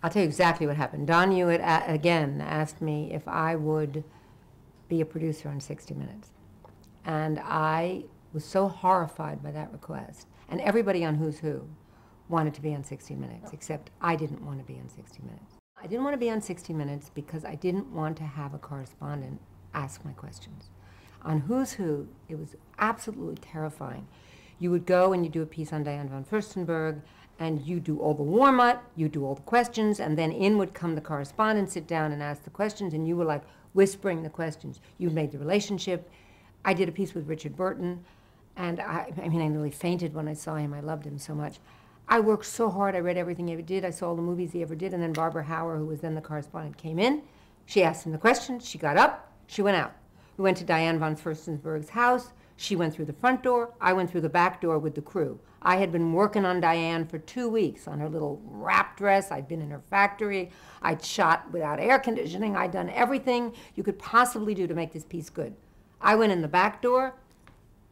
I'll tell you exactly what happened. Don Hewitt, again, asked me if I would be a producer on 60 Minutes. And I was so horrified by that request. And everybody on Who's Who wanted to be on 60 Minutes, except I didn't want to be on 60 Minutes. I didn't want to be on 60 Minutes because I didn't want to have a correspondent ask my questions. On Who's Who, it was absolutely terrifying. You would go and you do a piece on Diane von Furstenberg, and you do all the warm-up, you do all the questions, and then in would come the correspondent, sit down and ask the questions, and you were like whispering the questions. You made the relationship. I did a piece with Richard Burton, and I mean, I nearly fainted when I saw him. I loved him so much. I worked so hard. I read everything he ever did. I saw all the movies he ever did, and then Barbara Hauer, who was then the correspondent, came in. She asked him the questions. She got up. She went out. We went to Diane von Furstenberg's house. She went through the front door. I went through the back door with the crew. I had been working on Diane for 2 weeks on her little wrap dress. I'd been in her factory. I'd shot without air conditioning. I'd done everything you could possibly do to make this piece good. I went in the back door.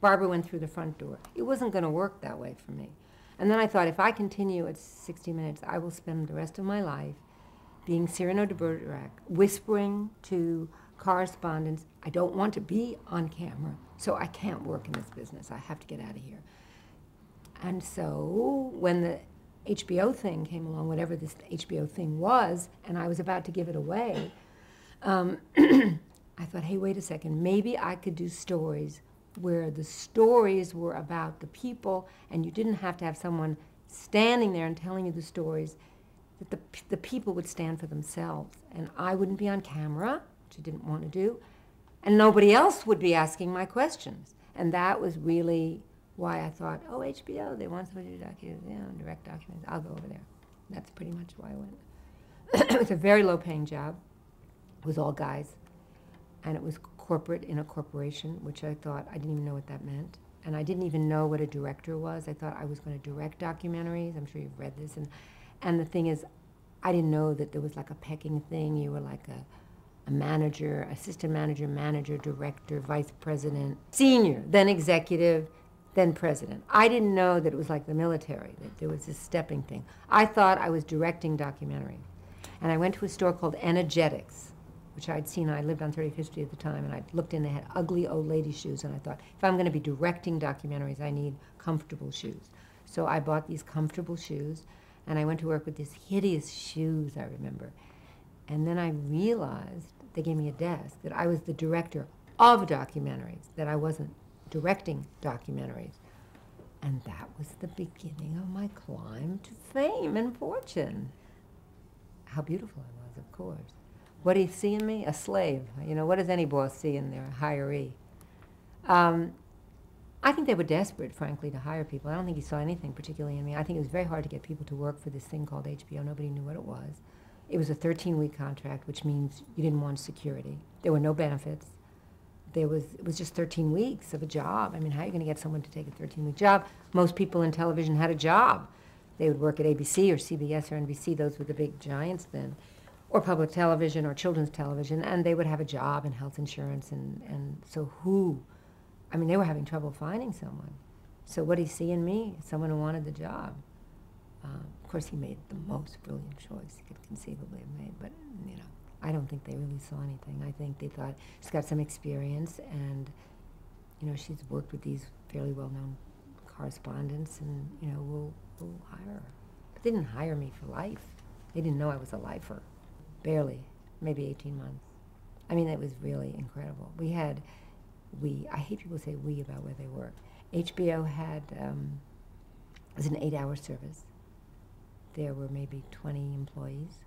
Barbara went through the front door. It wasn't going to work that way for me. And then I thought, if I continue at 60 Minutes, I will spend the rest of my life being Cyrano de Bergerac, whispering to correspondents. I don't want to be on camera, so I can't work in this business. I have to get out of here. And so when the HBO thing came along, whatever this HBO thing was, and I was about to give it away, I thought, hey, wait a second, maybe I could do stories where the stories were about the people, and you didn't have to have someone standing there and telling you the stories, that the people would stand for themselves. And I wouldn't be on camera, which I didn't want to do, and nobody else would be asking my questions. And that was really why I thought, oh, HBO, they want somebody to direct documents. I'll go over there. That's pretty much why I went. It was a very low-paying job. It was all guys. And it was corporate in a corporation, which I thought, I didn't even know what that meant. And I didn't even know what a director was. I thought I was going to direct documentaries. I'm sure you've read this. And the thing is, I didn't know that there was like a pecking thing. You were like a manager, assistant manager, manager, director, vice president, senior, then executive, then president. I didn't know that it was like the military, that there was this stepping thing. I thought I was directing documentary. And I went to a store called Energetics, which I'd seen. I lived on 35th Street at the time, and I looked in, they had ugly old lady shoes, and I thought, if I'm going to be directing documentaries, I need comfortable shoes. So I bought these comfortable shoes, and I went to work with these hideous shoes, I remember. And then I realized, they gave me a desk, that I was the director of documentaries, that I wasn't directing documentaries. And that was the beginning of my climb to fame and fortune. How beautiful I was, of course. What do you see in me? A slave. You know, what does any boss see in their hiree? I think they were desperate, frankly, to hire people. I don't think he saw anything particularly in me. I think it was very hard to get people to work for this thing called HBO. Nobody knew what it was. It was a 13-week contract, which means you didn't want security. There were no benefits. It was just 13 weeks of a job. I mean, how are you going to get someone to take a 13-week job? Most people in television had a job. They would work at ABC or CBS or NBC. Those were the big giants then, or public television or children's television, and they would have a job and health insurance. And so who? I mean, they were having trouble finding someone. So what did he see in me? Someone who wanted the job. Of course, he made the most brilliant choice he could conceivably have made, but, you know, I don't think they really saw anything. I think they thought she's got some experience, and, you know, she's worked with these fairly well-known correspondents, and, you know, we'll hire her. But they didn't hire me for life. They didn't know I was a lifer. Barely, maybe 18 months. I mean, it was really incredible. I hate people say we about where they work. HBO had, it was an 8-hour service. There were maybe 20 employees.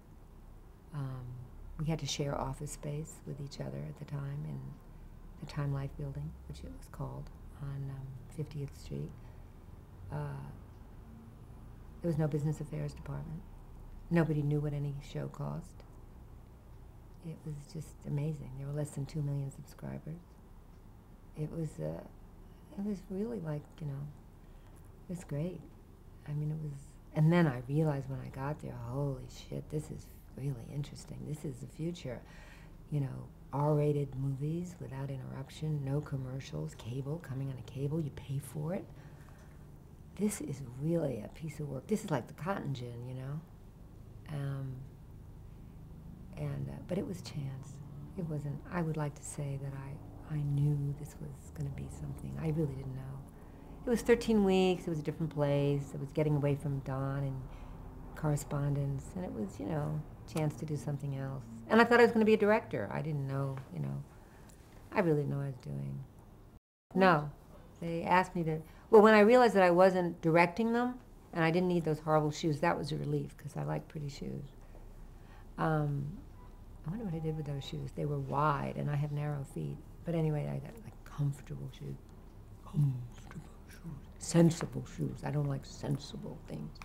We had to share office space with each other at the time in the Time Life building, which it was called, on 50th Street. There was no business affairs department. Nobody knew what any show cost. It was just amazing. There were less than 2 million subscribers. It was really like, you know, it was great. I mean, it was, and then I realized when I got there, holy shit, this is really interesting. This is the future. You know, R-rated movies without interruption, no commercials, cable, coming on a cable, you pay for it. This is really a piece of work. This is like the cotton gin, you know. And but it was chance. It wasn't. I would like to say that I knew this was going to be something. I really didn't know. It was 13 weeks. It was a different place. It was getting away from Don and correspondence, and it was, you know, a chance to do something else. And I thought I was going to be a director. I didn't know, you know. I really didn't know what I was doing. No. They asked me to... Well, when I realized that I wasn't directing them, and I didn't need those horrible shoes, that was a relief, because I like pretty shoes. I wonder what I did with those shoes. They were wide, and I have narrow feet. But anyway, I got, like, comfortable shoes. Comfortable shoes. Sensible shoes. I don't like sensible things.